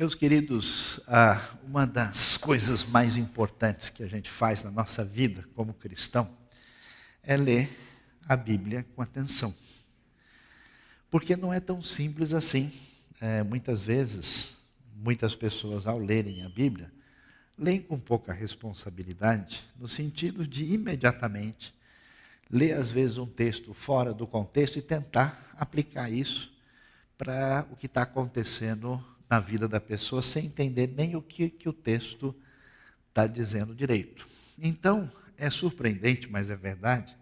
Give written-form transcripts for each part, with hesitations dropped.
Meus queridos, uma das coisas mais importantes que a gente faz na nossa vida como cristão é ler a Bíblia com atenção. Porque não é tão simples assim. Muitas vezes, muitas pessoas ao lerem a Bíblia, leem com pouca responsabilidade, no sentido de imediatamente ler às vezes um texto fora do contexto e tentar aplicar isso para o que está acontecendo na vida da pessoa, sem entender nem o que o texto está dizendo direito. Então, é surpreendente, mas é verdade,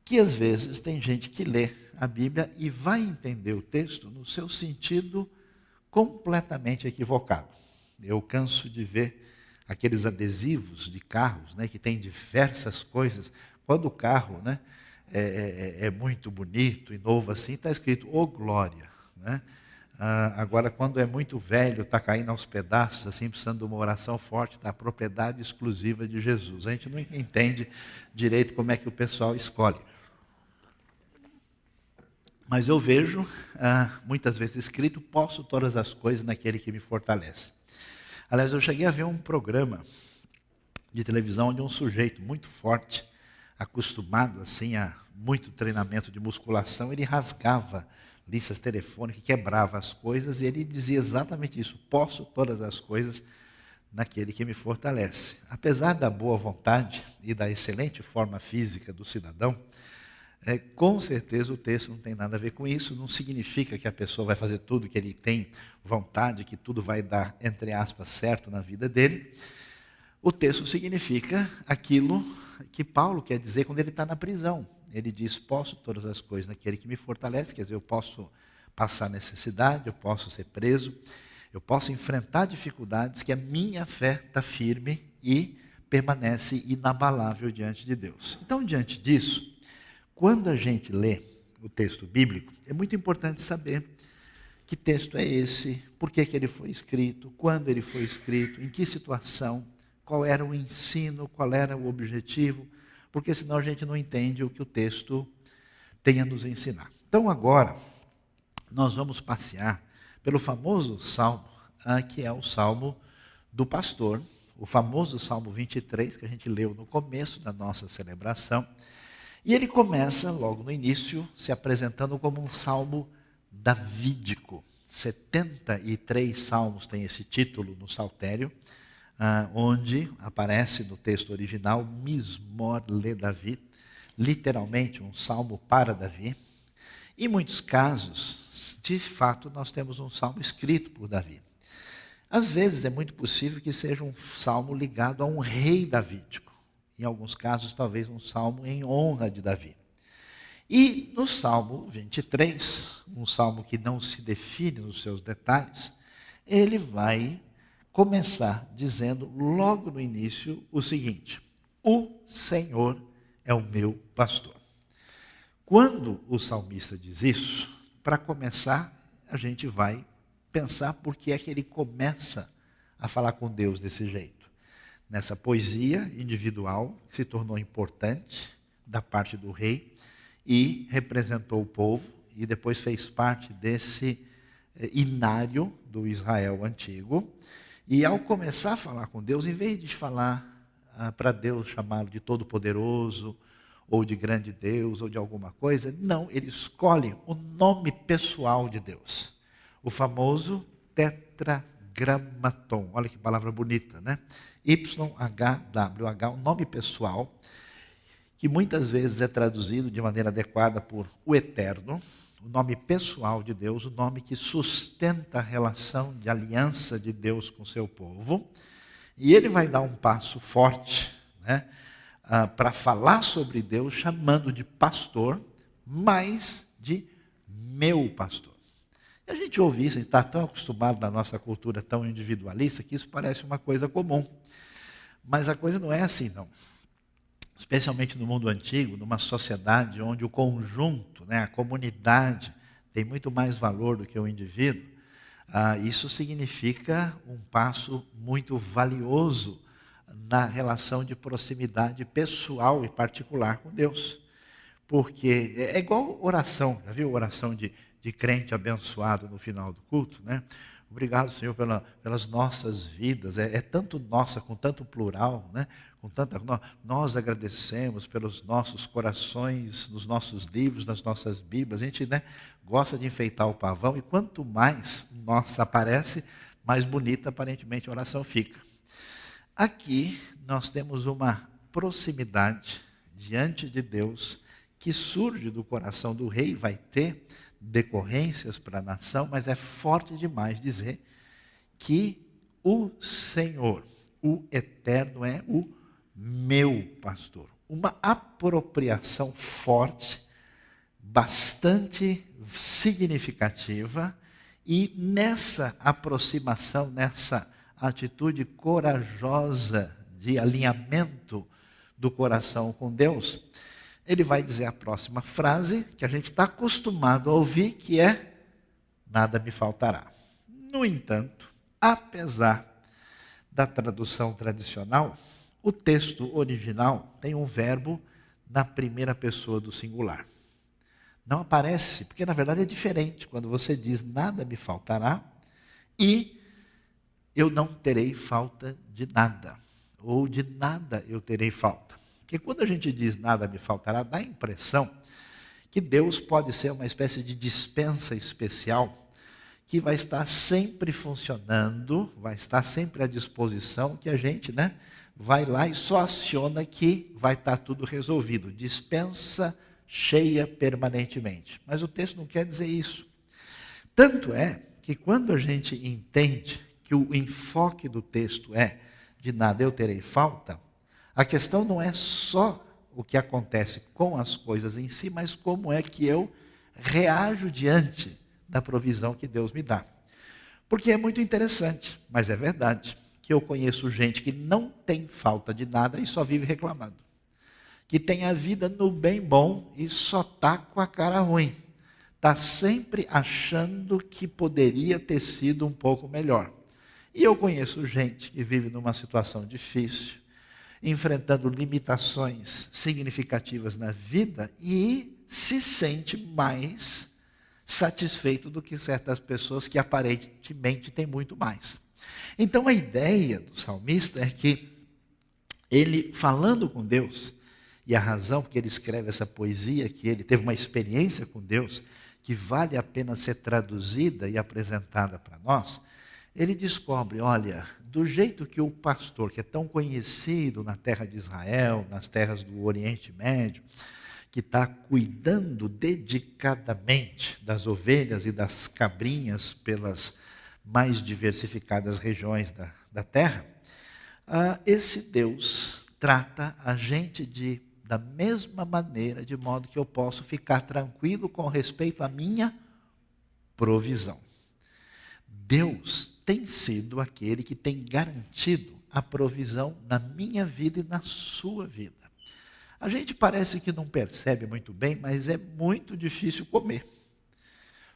que às vezes tem gente que lê a Bíblia e vai entender o texto no seu sentido completamente equivocado. Eu canso de ver aqueles adesivos de carros, né, que tem diversas coisas. Quando o carro, né, é muito bonito e novo assim, está escrito, ô glória, né? Agora, quando é muito velho, está caindo aos pedaços, assim, precisando de uma oração forte, está a propriedade exclusiva de Jesus. A gente não entende direito como é que o pessoal escolhe. Mas eu vejo, muitas vezes escrito, posso todas as coisas naquele que me fortalece. Aliás, eu cheguei a ver um programa de televisão de um sujeito muito forte, acostumado assim a muito treinamento de musculação, ele rasgava listas telefônicas, quebrava as coisas, e ele dizia exatamente isso: posso todas as coisas naquele que me fortalece. Apesar da boa vontade e da excelente forma física do cidadão, com certeza o texto não tem nada a ver com isso, não significa que a pessoa vai fazer tudo que ele tem vontade, que tudo vai dar, entre aspas, certo na vida dele. O texto significa aquilo que Paulo quer dizer quando ele está na prisão. Ele diz, posso todas as coisas naquele que me fortalece, quer dizer, eu posso passar necessidade, eu posso ser preso, eu posso enfrentar dificuldades, que a minha fé está firme e permanece inabalável diante de Deus. Então, diante disso, quando a gente lê o texto bíblico, é muito importante saber que texto é esse, por que ele foi escrito, quando ele foi escrito, em que situação, qual era o ensino, qual era o objetivo, porque senão a gente não entende o que o texto tem a nos ensinar. Então agora, nós vamos passear pelo famoso salmo, que é o salmo do pastor, o famoso salmo 23, que a gente leu no começo da nossa celebração, e ele começa logo no início se apresentando como um salmo davídico. 73 salmos têm esse título no saltério, onde aparece no texto original Mismor le Davi, literalmente um salmo para Davi. Em muitos casos, de fato, nós temos um salmo escrito por Davi. Às vezes é muito possível que seja um salmo ligado a um rei davídico. Em alguns casos, talvez um salmo em honra de Davi. E no Salmo 23, um salmo que não se define nos seus detalhes, ele vai começar dizendo logo no início o seguinte: o Senhor é o meu pastor. Quando o salmista diz isso, para começar, a gente vai pensar por que é que ele começa a falar com Deus desse jeito. Nessa poesia individual, que se tornou importante da parte do rei, e representou o povo, e depois fez parte desse inário do Israel antigo. E ao começar a falar com Deus, em vez de falar para Deus, chamá-lo de Todo-Poderoso, ou de Grande Deus, ou de alguma coisa, não, ele escolhe o nome pessoal de Deus. O famoso tetragramaton. Olha que palavra bonita, né? YHWH, o nome pessoal, que muitas vezes é traduzido de maneira adequada por o Eterno, o nome pessoal de Deus, o nome que sustenta a relação de aliança de Deus com o seu povo. E ele vai dar um passo forte, né, para falar sobre Deus, chamando de pastor, mas de meu pastor. E a gente ouve isso, a gente está tão acostumado na nossa cultura tão individualista, que isso parece uma coisa comum. Mas a coisa não é assim, não. Especialmente no mundo antigo, numa sociedade onde o conjunto, né, a comunidade, tem muito mais valor do que o indivíduo, isso significa um passo muito valioso na relação de proximidade pessoal e particular com Deus. Porque é igual oração, já viu oração de crente abençoado no final do culto, né? Obrigado, Senhor, pelas nossas vidas. É tanto nossa, com tanto plural, né? Com tanta, nós agradecemos pelos nossos corações, nos nossos livros, nas nossas Bíblias. A gente, né, gosta de enfeitar o pavão e quanto mais nossa aparece, mais bonita aparentemente a oração fica. Aqui nós temos uma proximidade diante de Deus que surge do coração do rei, vai ter decorrências para a nação, mas é forte demais dizer que o Senhor, o Eterno, é o meu pastor. Uma apropriação forte, bastante significativa, e nessa aproximação, nessa atitude corajosa de alinhamento do coração com Deus, ele vai dizer a próxima frase que a gente está acostumado a ouvir, que é: nada me faltará. No entanto, apesar da tradução tradicional, o texto original tem um verbo na primeira pessoa do singular. Não aparece, porque na verdade é diferente quando você diz nada me faltará e eu não terei falta de nada, ou de nada eu terei falta. Porque quando a gente diz nada me faltará, dá a impressão que Deus pode ser uma espécie de dispensa especial que vai estar sempre funcionando, vai estar sempre à disposição, que a gente, né, vai lá e só aciona que vai estar tudo resolvido. Dispensa cheia permanentemente. Mas o texto não quer dizer isso. Tanto é que quando a gente entende que o enfoque do texto é de nada eu terei falta, a questão não é só o que acontece com as coisas em si, mas como é que eu reajo diante da provisão que Deus me dá. Porque é muito interessante, mas é verdade, que eu conheço gente que não tem falta de nada e só vive reclamando. Que tem a vida no bem bom e só está com a cara ruim. Está sempre achando que poderia ter sido um pouco melhor. E eu conheço gente que vive numa situação difícil, enfrentando limitações significativas na vida e se sente mais satisfeito do que certas pessoas que aparentemente têm muito mais. Então a ideia do salmista é que ele, falando com Deus, e a razão porque ele escreve essa poesia, que ele teve uma experiência com Deus, que vale a pena ser traduzida e apresentada para nós, ele descobre, olha, do jeito que o pastor, que é tão conhecido na terra de Israel, nas terras do Oriente Médio, que está cuidando dedicadamente das ovelhas e das cabrinhas pelas mais diversificadas regiões da terra, esse Deus trata a gente da mesma maneira, de modo que eu posso ficar tranquilo com respeito à minha provisão. Deus tem sido aquele que tem garantido a provisão na minha vida e na sua vida. A gente parece que não percebe muito bem, mas é muito difícil comer.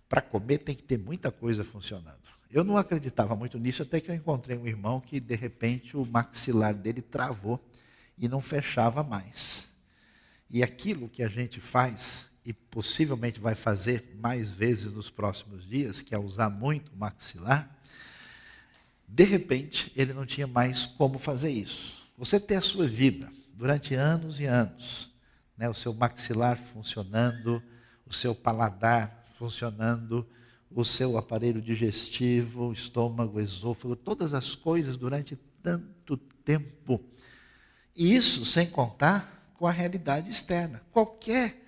Para comer tem que ter muita coisa funcionando. Eu não acreditava muito nisso até que eu encontrei um irmão que, de repente, o maxilar dele travou e não fechava mais. E aquilo que a gente faz, e possivelmente vai fazer mais vezes nos próximos dias, que é usar muito o maxilar, de repente ele não tinha mais como fazer isso. Você tem a sua vida durante anos e anos, né, o seu maxilar funcionando, o seu paladar funcionando, o seu aparelho digestivo, o estômago, o esôfago, todas as coisas durante tanto tempo. E isso sem contar com a realidade externa. Qualquer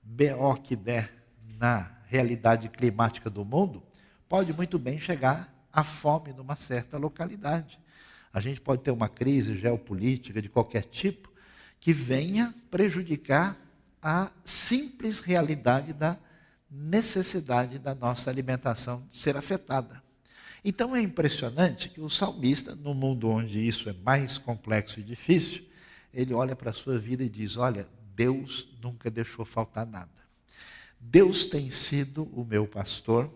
BO que der na realidade climática do mundo, pode muito bem chegar à fome numa certa localidade. A gente pode ter uma crise geopolítica de qualquer tipo que venha prejudicar a simples realidade da necessidade da nossa alimentação ser afetada. Então é impressionante que o salmista, no mundo onde isso é mais complexo e difícil, ele olha para a sua vida e diz, olha, Deus nunca deixou faltar nada. Deus tem sido o meu pastor,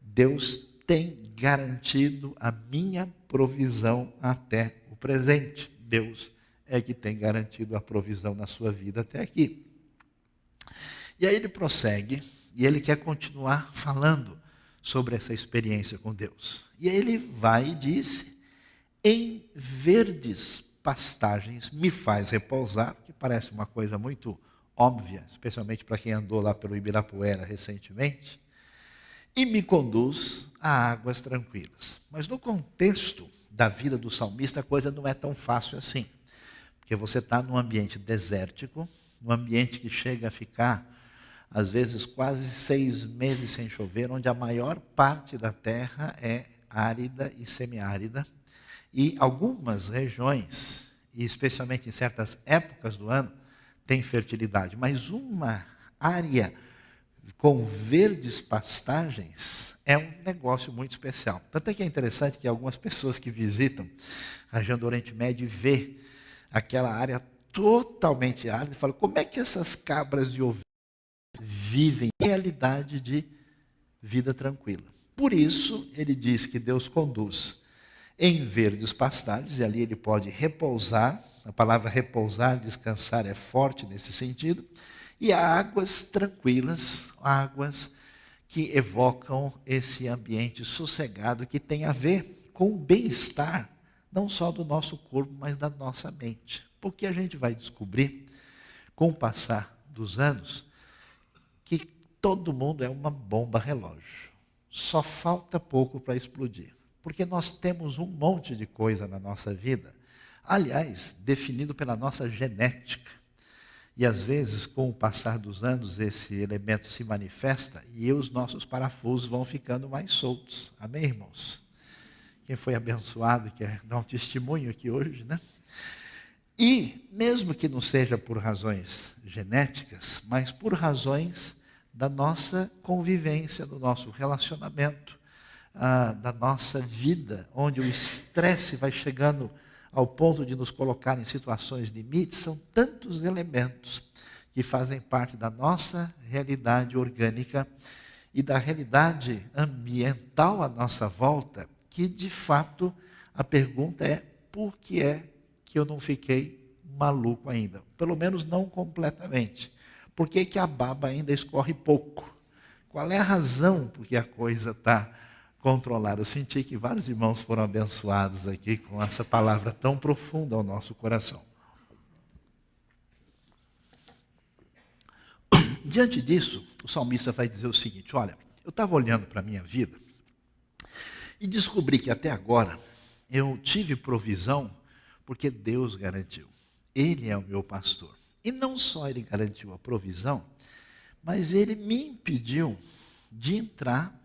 Deus tem garantido a minha provisão até o presente. Deus é que tem garantido a provisão na sua vida até aqui. E aí ele prossegue, e ele quer continuar falando sobre essa experiência com Deus. E ele vai e disse: em verdes pastagens me faz repousar, que parece uma coisa muito óbvia, especialmente para quem andou lá pelo Ibirapuera recentemente, e me conduz a águas tranquilas. Mas no contexto da vida do salmista, a coisa não é tão fácil assim. Porque você está num ambiente desértico, num ambiente que chega a ficar, às vezes, quase 6 meses sem chover, onde a maior parte da terra é árida e semiárida. E algumas regiões, e especialmente em certas épocas do ano, tem fertilidade. Mas uma área com verdes pastagens é um negócio muito especial. Tanto é que é interessante que algumas pessoas que visitam a região do Oriente Médio vê aquela área totalmente árida e falam: como é que essas cabras e ovelhas vivem em realidade de vida tranquila? Por isso, ele diz que Deus conduz em verdes pastagens, e ali ele pode repousar. A palavra repousar, descansar, é forte nesse sentido. E há águas tranquilas, águas que evocam esse ambiente sossegado que tem a ver com o bem-estar, não só do nosso corpo, mas da nossa mente. Porque a gente vai descobrir, com o passar dos anos, que todo mundo é uma bomba relógio. Só falta pouco para explodir. Porque nós temos um monte de coisa na nossa vida, aliás, definido pela nossa genética. E às vezes, com o passar dos anos, esse elemento se manifesta e os nossos parafusos vão ficando mais soltos. Amém, irmãos? Quem foi abençoado quer dar um testemunho aqui hoje, né? E, mesmo que não seja por razões genéticas, mas por razões da nossa convivência, do nosso relacionamento, da nossa vida, onde o estresse vai chegando ao ponto de nos colocar em situações limites, são tantos elementos que fazem parte da nossa realidade orgânica e da realidade ambiental à nossa volta, que de fato a pergunta é: por que é que eu não fiquei maluco ainda? Pelo menos não completamente. Por que que a baba ainda escorre pouco? Qual é a razão por que a coisa está controlada? Eu senti que vários irmãos foram abençoados aqui com essa palavra tão profunda ao nosso coração. Diante disso, o salmista vai dizer o seguinte: olha, eu estava olhando para a minha vida e descobri que até agora eu tive provisão porque Deus garantiu. Ele é o meu pastor. E não só ele garantiu a provisão, mas ele me impediu de entrar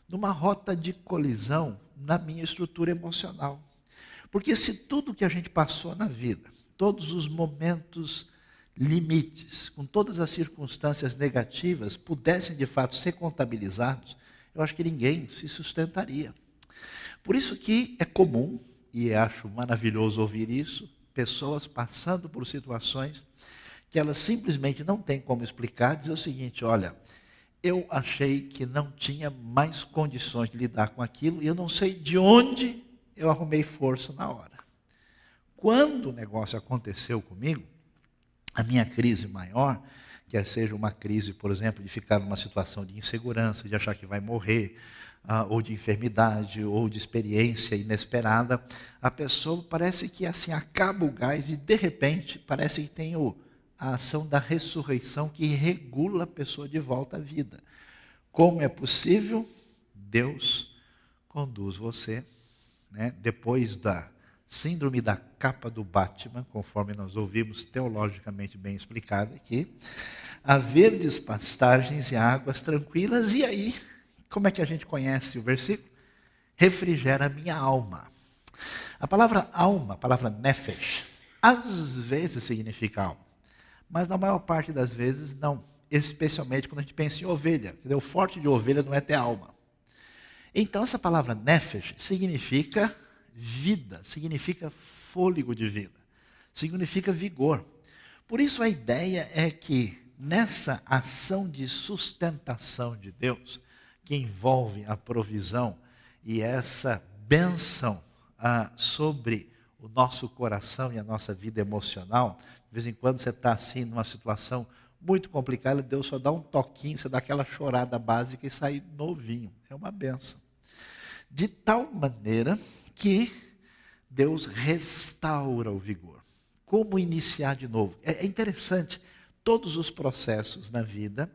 numa rota de colisão na minha estrutura emocional. Porque se tudo que a gente passou na vida, todos os momentos limites, com todas as circunstâncias negativas, pudessem de fato ser contabilizados, eu acho que ninguém se sustentaria. Por isso que é comum, e acho maravilhoso ouvir isso, pessoas passando por situações que elas simplesmente não têm como explicar, dizer o seguinte: olha, eu achei que não tinha mais condições de lidar com aquilo e eu não sei de onde eu arrumei força na hora. Quando o negócio aconteceu comigo, a minha crise maior, quer seja uma crise, por exemplo, de ficar numa situação de insegurança, de achar que vai morrer, ou de enfermidade, ou de experiência inesperada, a pessoa parece que assim acaba o gás e de repente parece que tem a ação da ressurreição que regula a pessoa de volta à vida. Como é possível? Deus conduz você, né, depois da síndrome da capa do Batman, conforme nós ouvimos teologicamente bem explicado aqui, a verdes pastagens e águas tranquilas. E aí, como é que a gente conhece o versículo? Refrigera a minha alma. A palavra alma, a palavra nefesh, às vezes significa alma, mas na maior parte das vezes não, especialmente quando a gente pensa em ovelha. Entendeu? O forte de ovelha não é ter alma. Então essa palavra nefesh significa vida, significa fôlego de vida, significa vigor. Por isso a ideia é que nessa ação de sustentação de Deus, que envolve a provisão e essa bênção sobre o nosso coração e a nossa vida emocional, de vez em quando você está assim numa situação muito complicada, Deus só dá um toquinho, você dá aquela chorada básica e sai novinho. É uma benção. De tal maneira que Deus restaura o vigor. Como iniciar de novo? É interessante, todos os processos na vida,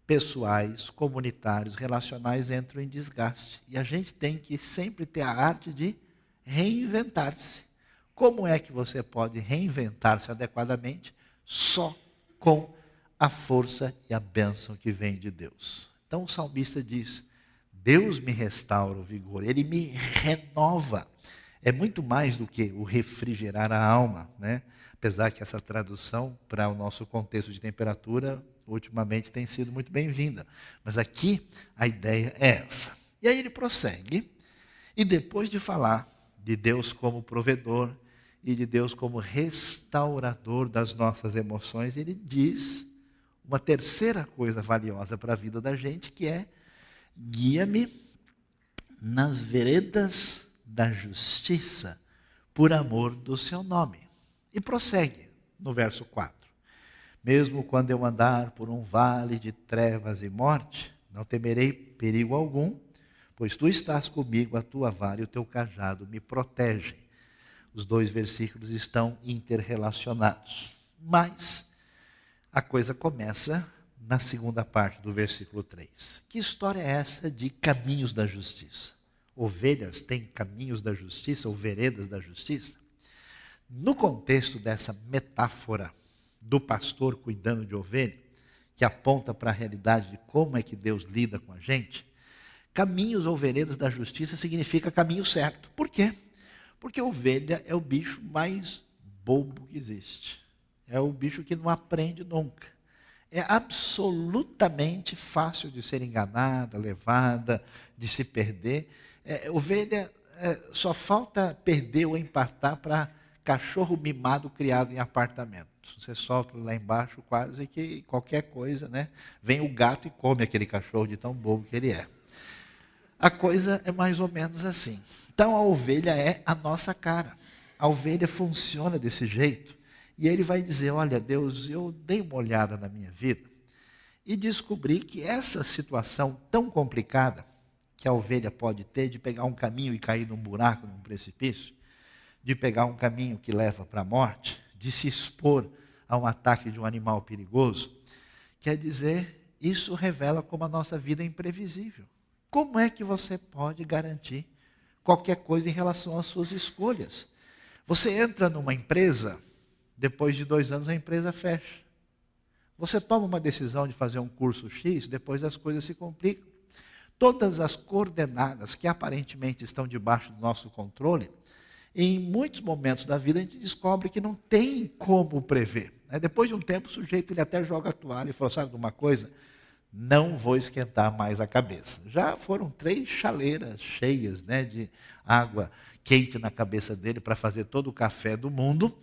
pessoais, comunitários, relacionais, entram em desgaste. E a gente tem que sempre ter a arte de reinventar-se. Como é que você pode reinventar-se adequadamente? Só com a força e a bênção que vem de Deus. Então o salmista diz, Deus me restaura o vigor, Ele me renova. É muito mais do que o refrigerar a alma, né? Apesar que essa tradução para o nosso contexto de temperatura, ultimamente tem sido muito bem-vinda. Mas aqui a ideia é essa. E aí ele prossegue, e depois de falar de Deus como provedor e de Deus como restaurador das nossas emoções, ele diz uma terceira coisa valiosa para a vida da gente, que é: guia-me nas veredas da justiça, por amor do seu nome. E prossegue no verso 4. Mesmo quando eu andar por um vale de trevas e morte, não temerei perigo algum, pois tu estás comigo, a tua vara e o teu cajado me protegem. Os dois versículos estão interrelacionados. Mas a coisa começa na segunda parte do versículo 3. Que história é essa de caminhos da justiça? Ovelhas têm caminhos da justiça ou veredas da justiça? No contexto dessa metáfora do pastor cuidando de ovelha, que aponta para a realidade de como é que Deus lida com a gente, caminhos ou veredas da justiça significa caminho certo. Por quê? Porque a ovelha é o bicho mais bobo que existe. É o bicho que não aprende nunca. É absolutamente fácil de ser enganada, levada, de se perder. Ovelha só falta perder ou empatar para cachorro mimado criado em apartamento. Você solta lá embaixo quase que qualquer coisa, né? Vem o gato e come aquele cachorro de tão bobo que ele é. A coisa é mais ou menos assim. Então a ovelha é a nossa cara. A ovelha funciona desse jeito. E ele vai dizer, olha Deus, eu dei uma olhada na minha vida e descobri que essa situação tão complicada que a ovelha pode ter de pegar um caminho e cair num buraco, num precipício, de pegar um caminho que leva para a morte, de se expor a um ataque de um animal perigoso, quer dizer, isso revela como a nossa vida é imprevisível. Como é que você pode garantir qualquer coisa em relação às suas escolhas? Você entra numa empresa, depois de 2 anos a empresa fecha. Você toma uma decisão de fazer um curso X, depois as coisas se complicam. Todas as coordenadas que aparentemente estão debaixo do nosso controle, em muitos momentos da vida a gente descobre que não tem como prever. Depois de um tempo o sujeito ele até joga a toalha e fala, sabe de uma coisa? Não vou esquentar mais a cabeça. Já foram 3 chaleiras cheias, de água quente na cabeça dele para fazer todo o café do mundo.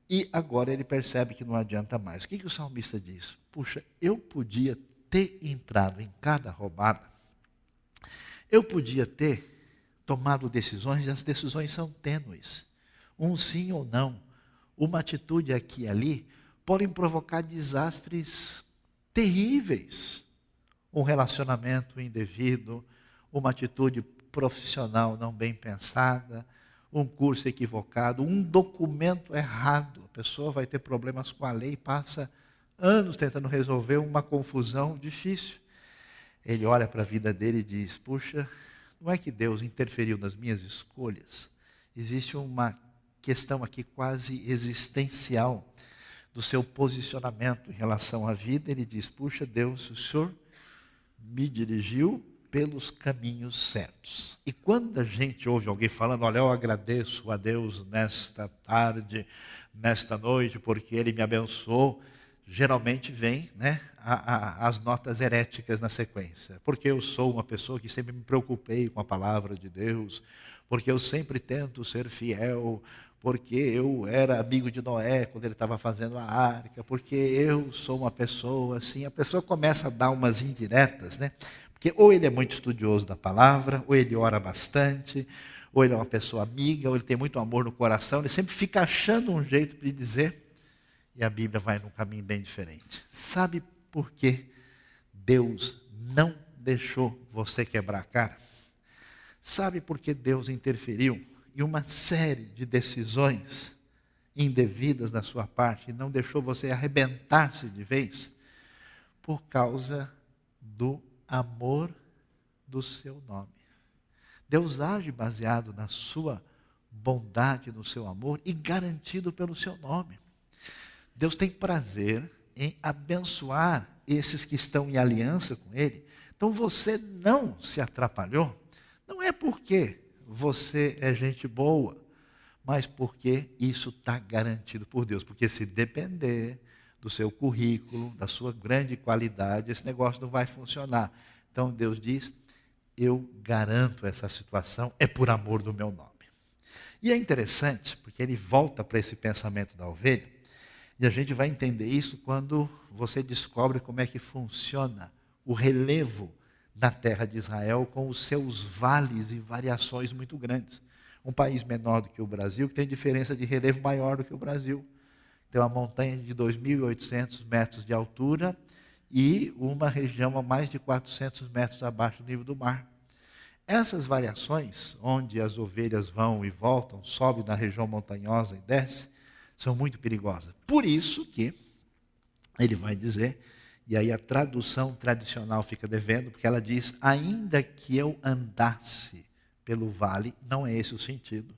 E agora ele percebe que não adianta mais. O que o salmista diz? Puxa, eu podia ter entrado em cada roubada. Eu podia ter tomado decisões e as decisões são tênues. Um sim ou não, uma atitude aqui e ali podem provocar desastres terríveis. Um relacionamento indevido, uma atitude profissional não bem pensada, um curso equivocado, um documento errado. A pessoa vai ter problemas com a lei e passa anos tentando resolver uma confusão difícil. Ele olha para a vida dele e diz, puxa, não é que Deus interferiu nas minhas escolhas? Existe uma questão aqui quase existencial do seu posicionamento em relação à vida. Ele diz, puxa Deus, o Senhor me dirigiu pelos caminhos certos. E quando a gente ouve alguém falando, olha, eu agradeço a Deus nesta tarde, nesta noite, porque Ele me abençoou, geralmente vem as notas heréticas na sequência. Porque eu sou uma pessoa que sempre me preocupei com a palavra de Deus, porque eu sempre tento ser fiel, porque eu era amigo de Noé quando ele estava fazendo a arca, porque eu sou uma pessoa assim. A pessoa começa a dar umas indiretas, Porque ou ele é muito estudioso da palavra, ou ele ora bastante, ou ele é uma pessoa amiga, ou ele tem muito amor no coração, ele sempre fica achando um jeito para dizer. E a Bíblia vai num caminho bem diferente. Sabe por que Deus não deixou você quebrar a cara? Sabe por que Deus interferiu em uma série de decisões indevidas da sua parte e não deixou você arrebentar-se de vez? Por causa do amor do seu nome. Deus age baseado na sua bondade, no seu amor e garantido pelo seu nome. Deus tem prazer em abençoar esses que estão em aliança com Ele. Então você não se atrapalhou, não é porque você é gente boa, mas porque isso está garantido por Deus. Porque se depender do seu currículo, da sua grande qualidade, esse negócio não vai funcionar. Então Deus diz, eu garanto essa situação, é por amor do meu nome. E é interessante, porque ele volta para esse pensamento da ovelha, e a gente vai entender isso quando você descobre como é que funciona o relevo na terra de Israel com os seus vales e variações muito grandes. Um país menor do que o Brasil, que tem diferença de relevo maior do que o Brasil. Tem uma montanha de 2.800 metros de altura e uma região a mais de 400 metros abaixo do nível do mar. Essas variações, onde as ovelhas vão e voltam, sobem na região montanhosa e descem, são muito perigosas. Por isso que ele vai dizer, e aí a tradução tradicional fica devendo, porque ela diz, ainda que eu andasse pelo vale, não é esse o sentido.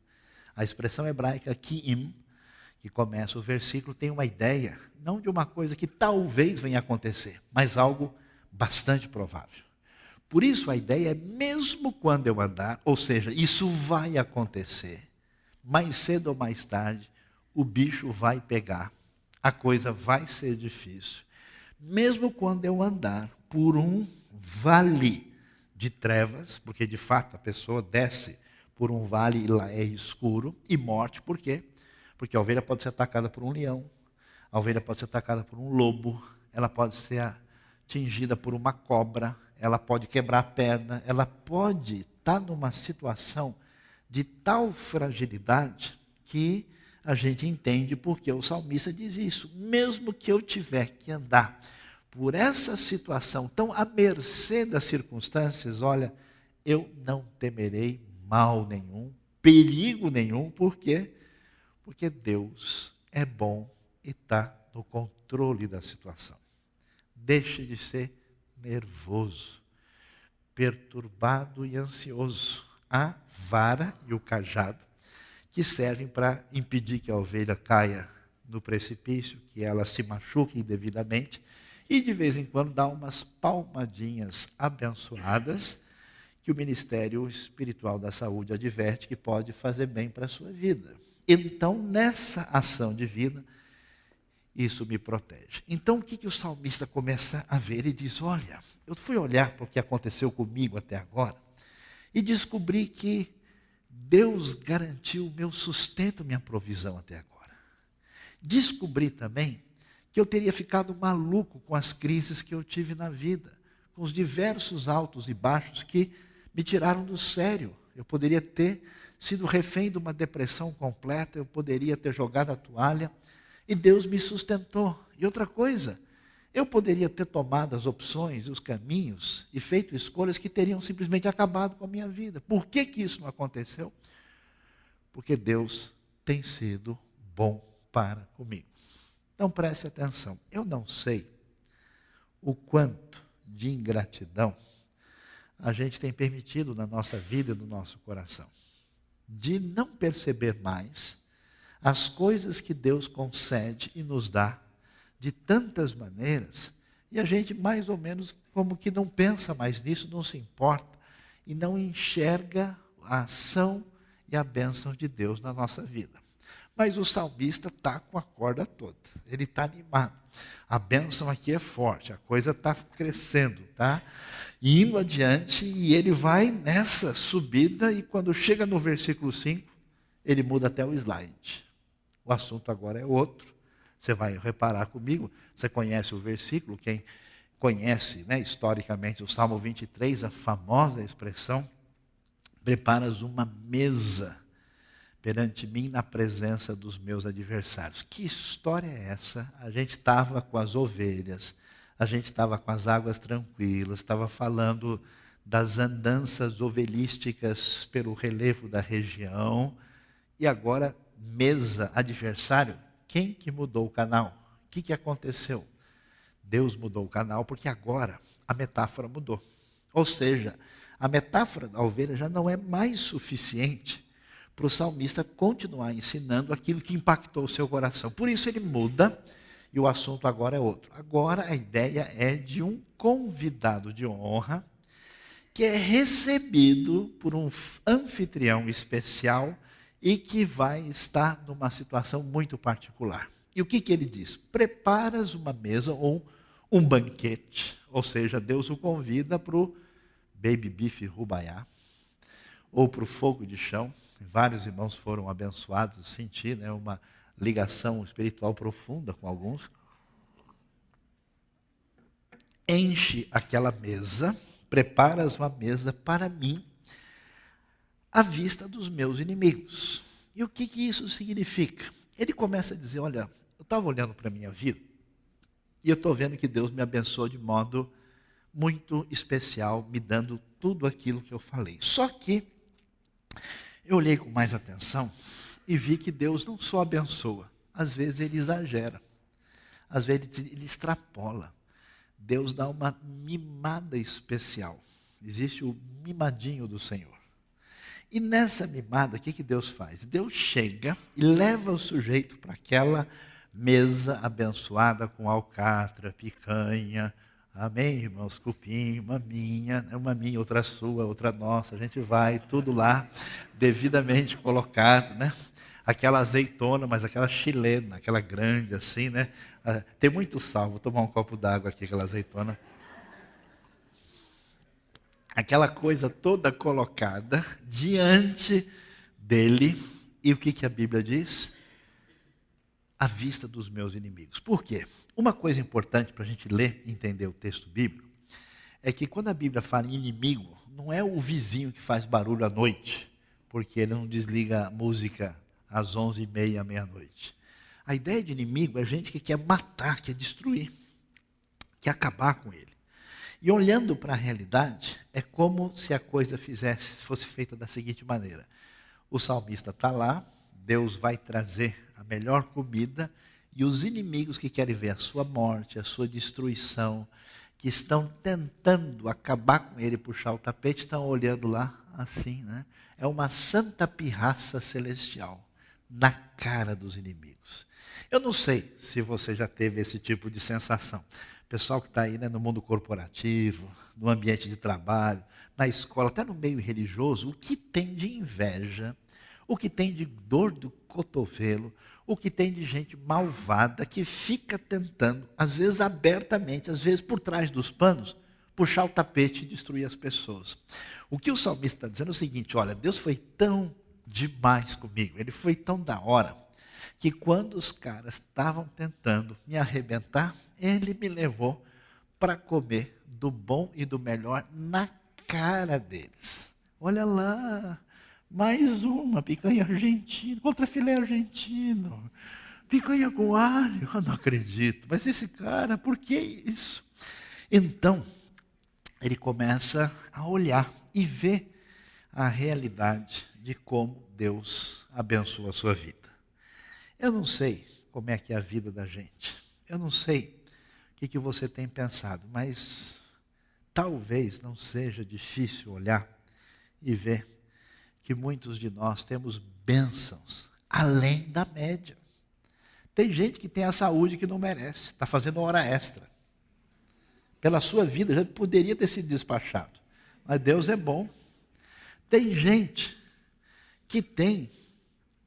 A expressão hebraica kiim, que começa o versículo, tem uma ideia, não de uma coisa que talvez venha a acontecer, mas algo bastante provável. Por isso a ideia é, mesmo quando eu andar, ou seja, isso vai acontecer, mais cedo ou mais tarde, o bicho vai pegar, a coisa vai ser difícil. Mesmo quando eu andar por um vale de trevas, porque de fato a pessoa desce por um vale e lá é escuro, e morte, por quê? Porque a ovelha pode ser atacada por um leão, a ovelha pode ser atacada por um lobo, ela pode ser atingida por uma cobra, ela pode quebrar a perna, ela pode estar numa situação de tal fragilidade que a gente entende porque o salmista diz isso. Mesmo que eu tiver que andar por essa situação tão à mercê das circunstâncias, olha, eu não temerei mal nenhum, perigo nenhum, por quê? Porque Deus é bom e está no controle da situação. Deixe de ser nervoso, perturbado e ansioso. A vara e o cajado que servem para impedir que a ovelha caia no precipício, que ela se machuque indevidamente, e de vez em quando dá umas palmadinhas abençoadas que o Ministério Espiritual da Saúde adverte que pode fazer bem para a sua vida. Então, nessa ação divina, isso me protege. Então, o que o salmista começa a ver? Ele diz, olha, eu fui olhar para o que aconteceu comigo até agora e descobri que Deus garantiu o meu sustento, minha provisão até agora. Descobri também que eu teria ficado maluco com as crises que eu tive na vida, com os diversos altos e baixos que me tiraram do sério. Eu poderia ter sido refém de uma depressão completa, eu poderia ter jogado a toalha, e Deus me sustentou. E outra coisa, eu poderia ter tomado as opções, os caminhos, e feito escolhas que teriam simplesmente acabado com a minha vida. Por que isso não aconteceu? Porque Deus tem sido bom para comigo. Então preste atenção, eu não sei o quanto de ingratidão a gente tem permitido na nossa vida e no nosso coração, de não perceber mais as coisas que Deus concede e nos dá de tantas maneiras, e a gente mais ou menos como que não pensa mais nisso, não se importa, e não enxerga a ação e a bênção de Deus na nossa vida. Mas o salmista está com a corda toda, ele está animado. A bênção aqui é forte, a coisa está crescendo, está indo adiante, e ele vai nessa subida, e quando chega no versículo 5, ele muda até o slide. O assunto agora é outro. Você vai reparar comigo, você conhece o versículo, quem conhece, historicamente o Salmo 23, a famosa expressão, preparas uma mesa perante mim na presença dos meus adversários. Que história é essa? A gente estava com as ovelhas, a gente estava com as águas tranquilas, estava falando das andanças ovelísticas pelo relevo da região, e agora, mesa, adversário, quem que mudou o canal? O que aconteceu? Deus mudou o canal porque agora a metáfora mudou. Ou seja, a metáfora da ovelha já não é mais suficiente para o salmista continuar ensinando aquilo que impactou o seu coração. Por isso ele muda e o assunto agora é outro. Agora a ideia é de um convidado de honra que é recebido por um anfitrião especial e que vai estar numa situação muito particular. E o que ele diz? Preparas uma mesa ou um banquete, ou seja, Deus o convida para o baby beef rubaiá, ou para o fogo de chão. Vários irmãos foram abençoados, senti, né, uma ligação espiritual profunda com alguns. Enche aquela mesa, preparas uma mesa para mim, à vista dos meus inimigos. E o que isso significa? Ele começa a dizer, olha, eu estava olhando para a minha vida, e eu estou vendo que Deus me abençoou de modo muito especial, me dando tudo aquilo que eu falei. Só que eu olhei com mais atenção e vi que Deus não só abençoa, às vezes ele exagera, às vezes ele extrapola. Deus dá uma mimada especial. Existe o mimadinho do Senhor. E nessa mimada, o que Deus faz? Deus chega e leva o sujeito para aquela mesa abençoada com alcatra, picanha, amém, irmãos? Cupim, uma minha, outra sua, outra nossa. A gente vai, tudo lá, devidamente colocado, né? Aquela azeitona, mas aquela chilena, aquela grande assim, né? Tem muito sal, vou tomar um copo d'água aqui, aquela azeitona. Aquela coisa toda colocada diante dele. E o que a Bíblia diz? À vista dos meus inimigos. Por quê? Uma coisa importante para a gente ler e entender o texto bíblico é que quando a Bíblia fala em inimigo, não é o vizinho que faz barulho à noite, porque ele não desliga a música às 11h30, meia-noite. A ideia de inimigo é gente que quer matar, quer destruir, quer acabar com ele. E olhando para a realidade, é como se a coisa fosse feita da seguinte maneira. O salmista está lá, Deus vai trazer a melhor comida, e os inimigos que querem ver a sua morte, a sua destruição, que estão tentando acabar com ele, puxar o tapete, estão olhando lá assim, né? É uma santa pirraça celestial na cara dos inimigos. Eu não sei se você já teve esse tipo de sensação. Pessoal que está aí, né, no mundo corporativo, no ambiente de trabalho, na escola, até no meio religioso, o que tem de inveja, o que tem de dor do cotovelo, o que tem de gente malvada que fica tentando, às vezes abertamente, às vezes por trás dos panos, puxar o tapete e destruir as pessoas. O que o salmista está dizendo é o seguinte, olha, Deus foi tão demais comigo, ele foi tão da hora, que quando os caras estavam tentando me arrebentar, ele me levou para comer do bom e do melhor na cara deles. Olha lá, mais uma picanha argentina, contra filé argentino, picanha com alho, eu não acredito, mas esse cara, por que isso? Então, ele começa a olhar e ver a realidade de como Deus abençoa a sua vida. Eu não sei como é que é a vida da gente. Eu não sei o que você tem pensado, mas talvez não seja difícil olhar e ver que muitos de nós temos bênçãos além da média. Tem gente que tem a saúde que não merece, está fazendo hora extra. Pela sua vida já poderia ter sido despachado, mas Deus é bom. Tem gente que tem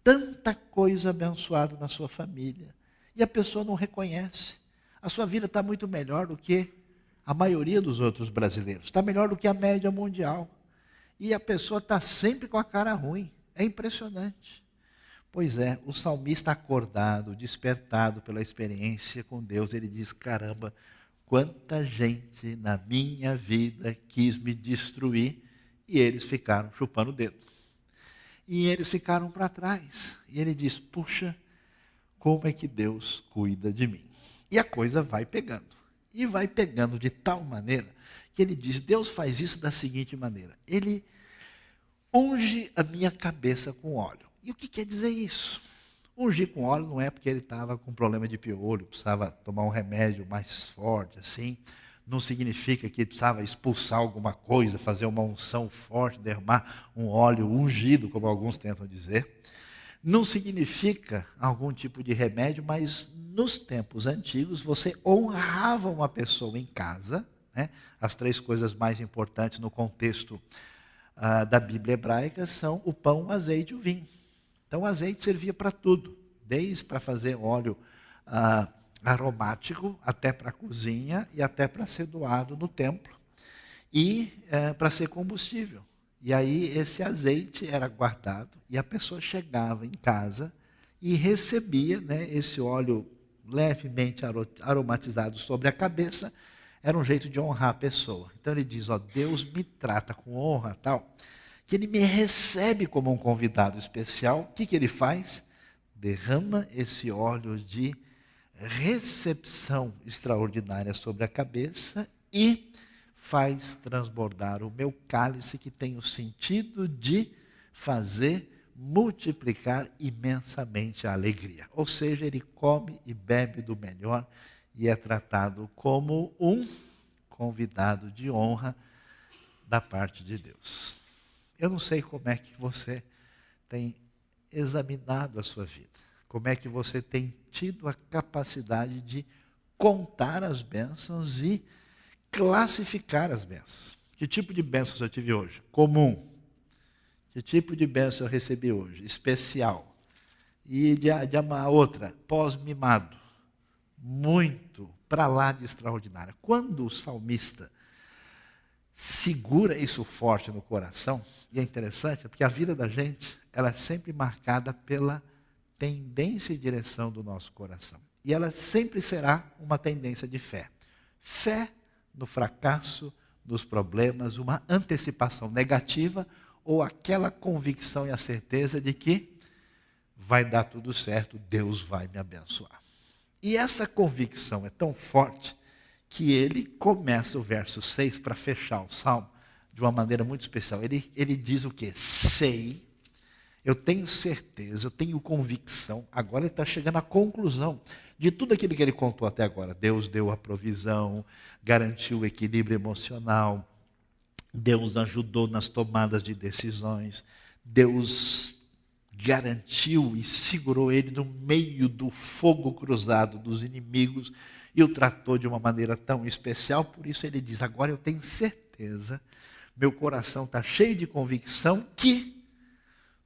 tanta coisa abençoada na sua família, e a pessoa não reconhece. A sua vida está muito melhor do que a maioria dos outros brasileiros, está melhor do que a média mundial. E a pessoa está sempre com a cara ruim. É impressionante. Pois é, o salmista acordado, despertado pela experiência com Deus, ele diz, caramba, quanta gente na minha vida quis me destruir, e eles ficaram chupando o dedo. E eles ficaram para trás. E ele diz, puxa, como é que Deus cuida de mim? E a coisa vai pegando. E vai pegando de tal maneira que ele diz, Deus faz isso da seguinte maneira. Ele unge a minha cabeça com óleo. E o que quer dizer isso? Ungir com óleo não é porque ele estava com problema de piolho, precisava tomar um remédio mais forte, assim. Não significa que ele precisava expulsar alguma coisa, fazer uma unção forte, derramar um óleo ungido, como alguns tentam dizer. Não significa algum tipo de remédio, mas nos tempos antigos você honrava uma pessoa em casa, né? As 3 coisas mais importantes no contexto da Bíblia hebraica são o pão, o azeite e o vinho. Então o azeite servia para tudo, desde para fazer óleo aromático, até para a cozinha e até para ser doado no templo e para ser combustível. E aí esse azeite era guardado e a pessoa chegava em casa e recebia, né, esse óleo levemente aromatizado sobre a cabeça. Era um jeito de honrar a pessoa. Então ele diz, ó, Deus me trata com honra, tal, que ele me recebe como um convidado especial. O que ele faz? Derrama esse óleo de recepção extraordinária sobre a cabeça e faz transbordar o meu cálice, que tem o sentido de fazer multiplicar imensamente a alegria. Ou seja, ele come e bebe do melhor e é tratado como um convidado de honra da parte de Deus. Eu não sei como é que você tem examinado a sua vida, como é que você tem tido a capacidade de contar as bênçãos e classificar as bênçãos. Que tipo de bênçãos eu tive hoje? Comum. Que tipo de bênção eu recebi hoje? Especial. E de uma outra, pós-mimado. Muito para lá de extraordinária. Quando o salmista segura isso forte no coração, e é interessante, porque a vida da gente, ela é sempre marcada pela tendência e direção do nosso coração. E ela sempre será uma tendência de fé. Fé no fracasso, nos problemas, uma antecipação negativa ou aquela convicção e a certeza de que vai dar tudo certo, Deus vai me abençoar. E essa convicção é tão forte que ele começa o verso 6 para fechar o salmo de uma maneira muito especial. Ele diz o quê? Sei, eu tenho certeza, eu tenho convicção. Agora ele está chegando à conclusão de tudo aquilo que ele contou até agora. Deus deu a provisão, garantiu o equilíbrio emocional, Deus ajudou nas tomadas de decisões, Deus garantiu e segurou ele no meio do fogo cruzado dos inimigos e o tratou de uma maneira tão especial. Por isso ele diz, agora eu tenho certeza, meu coração está cheio de convicção que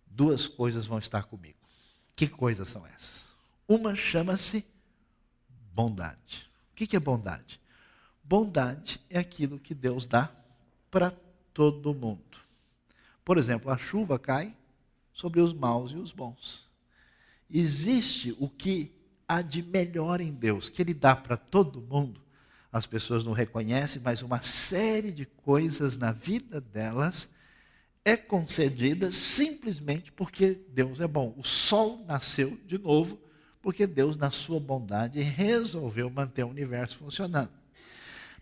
2 coisas vão estar comigo. Que coisas são essas? Uma chama-se bondade. O que é bondade? Bondade é aquilo que Deus dá para todo mundo. Por exemplo, a chuva cai sobre os maus e os bons. Existe o que há de melhor em Deus, que Ele dá para todo mundo. As pessoas não reconhecem, mas uma série de coisas na vida delas é concedida simplesmente porque Deus é bom. O sol nasceu de novo porque Deus, na sua bondade, resolveu manter o universo funcionando.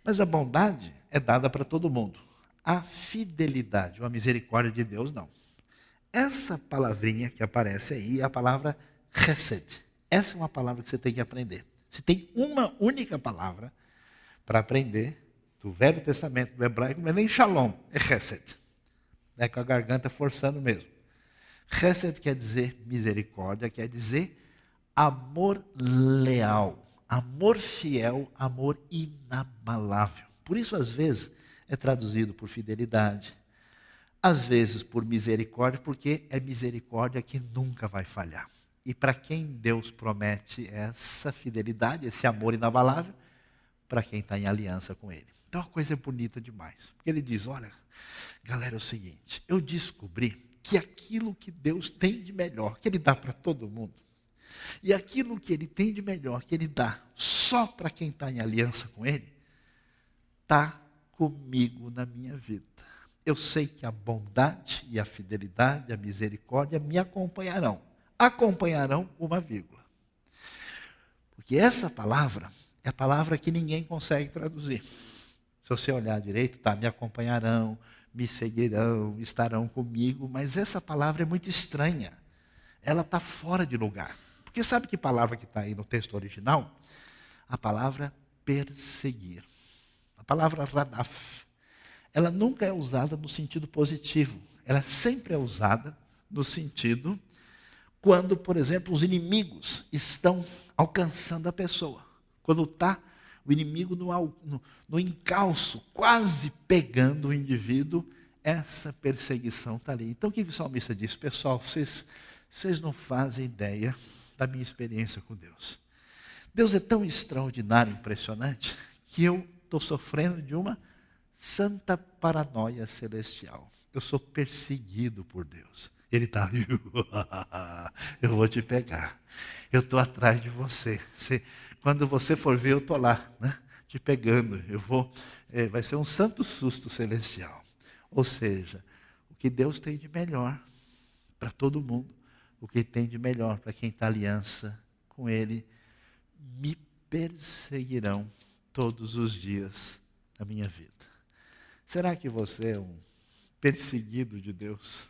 Mas a bondade é dada para todo mundo. A fidelidade, ou a misericórdia de Deus, não. Essa palavrinha que aparece aí é a palavra chesed. Essa é uma palavra que você tem que aprender. Se tem uma única palavra para aprender do Velho Testamento, do hebraico, não é nem shalom, é chesed. É com a garganta forçando mesmo. Chesed quer dizer misericórdia, quer dizer amor leal, amor fiel, amor inabalável. Por isso, às vezes, é traduzido por fidelidade, às vezes por misericórdia, porque é misericórdia que nunca vai falhar. E para quem Deus promete essa fidelidade, esse amor inabalável, para quem está em aliança com Ele. Então a coisa é bonita demais. Porque Ele diz, olha, galera, é o seguinte, eu descobri que aquilo que Deus tem de melhor, que Ele dá para todo mundo, e aquilo que Ele tem de melhor, que Ele dá só para quem está em aliança com Ele, está comigo na minha vida. eu sei que a bondade e a fidelidade, a misericórdia me acompanharão. Acompanharão uma vírgula. Porque essa palavra é a palavra que ninguém consegue traduzir. Se você olhar direito, tá, me acompanharão, me seguirão, estarão comigo, mas essa palavra é muito estranha. Ela está fora de lugar. Porque sabe que palavra que está aí no texto original? A palavra perseguir. A palavra radaf. Ela nunca é usada no sentido positivo. Ela sempre é usada no sentido quando, por exemplo, os inimigos estão alcançando a pessoa. Quando está o inimigo no encalço, quase pegando o indivíduo, essa perseguição está ali. Então o que o salmista diz? Pessoal, vocês não fazem ideia da minha experiência com Deus. Deus é tão extraordinário, impressionante, que eu estou sofrendo de uma santa paranoia celestial. Eu sou perseguido por Deus. Ele está ali, eu vou te pegar. Eu estou atrás de você. Quando você for ver, eu estou lá, né? Te pegando. Vai ser um santo susto celestial. Ou seja, o que Deus tem de melhor para todo mundo, o que tem de melhor para quem está aliança com Ele, me perseguirão todos os dias da minha vida. Será que você é um perseguido de Deus,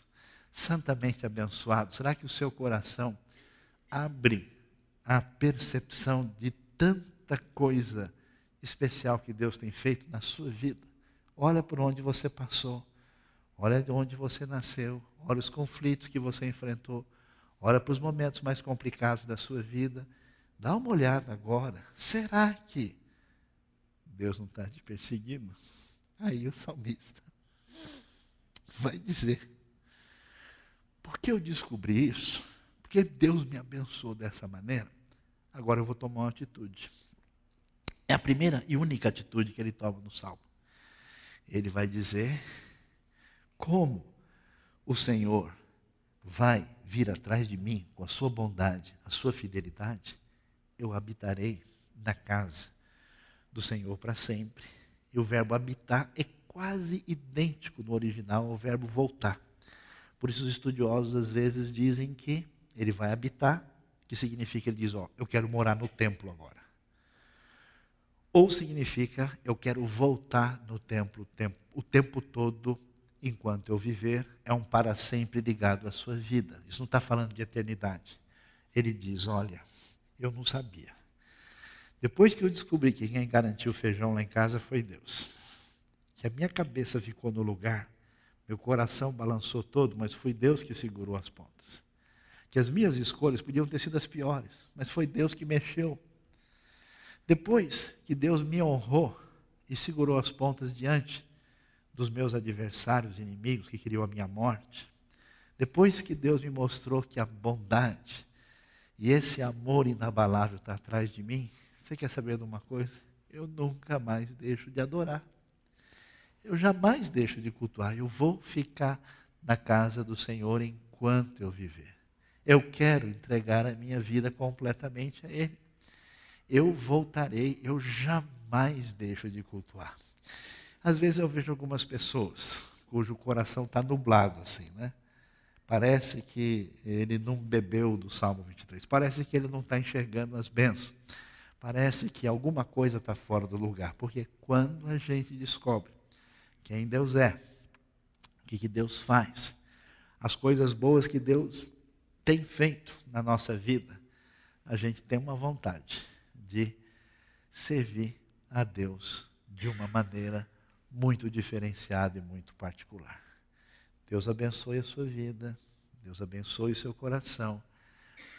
santamente abençoado? Será que o seu coração abre a percepção de tanta coisa especial que Deus tem feito na sua vida? Olha por onde você passou, olha de onde você nasceu, olha os conflitos que você enfrentou, olha para os momentos mais complicados da sua vida. Dá uma olhada agora. Será que Deus não está te perseguindo? Aí o salmista vai dizer, porque eu descobri isso, porque Deus me abençoou dessa maneira, agora eu vou tomar uma atitude. É a primeira e única atitude que ele toma no Salmo. Ele vai dizer, como o Senhor vai vir atrás de mim com a sua bondade, a sua fidelidade, eu habitarei na casa do Senhor para sempre. E o verbo habitar é quase idêntico no original ao verbo voltar. Por isso os estudiosos às vezes dizem que ele vai habitar, que significa, ele diz, eu quero morar no templo agora. Ou significa, eu quero voltar no templo o tempo todo, enquanto eu viver, é um para sempre ligado à sua vida. Isso não está falando de eternidade. Ele diz, olha, eu não sabia. Depois que eu descobri que quem garantiu o feijão lá em casa foi Deus, que a minha cabeça ficou no lugar, meu coração balançou todo, mas foi Deus que segurou as pontas. Que as minhas escolhas podiam ter sido as piores, mas foi Deus que mexeu. Depois que Deus me honrou e segurou as pontas diante dos meus adversários, inimigos que queriam a minha morte, depois que Deus me mostrou que a bondade e esse amor inabalável está atrás de mim, você quer saber de uma coisa? Eu nunca mais deixo de adorar. Eu jamais deixo de cultuar. Eu vou ficar na casa do Senhor enquanto eu viver. Eu quero entregar a minha vida completamente a Ele. Eu voltarei, eu jamais deixo de cultuar. Às vezes eu vejo algumas pessoas cujo coração está nublado assim, né? Parece que ele não bebeu do Salmo 23. Parece que ele não está enxergando as bênçãos. Parece que alguma coisa está fora do lugar. Porque quando a gente descobre quem Deus é, o que Deus faz, as coisas boas que Deus tem feito na nossa vida, a gente tem uma vontade de servir a Deus de uma maneira muito diferenciada e muito particular. Deus abençoe a sua vida, Deus abençoe o seu coração,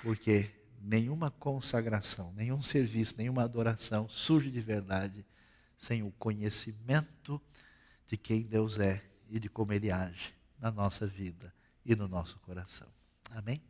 porque nenhuma consagração, nenhum serviço, nenhuma adoração surge de verdade sem o conhecimento de quem Deus é e de como Ele age na nossa vida e no nosso coração. Amém?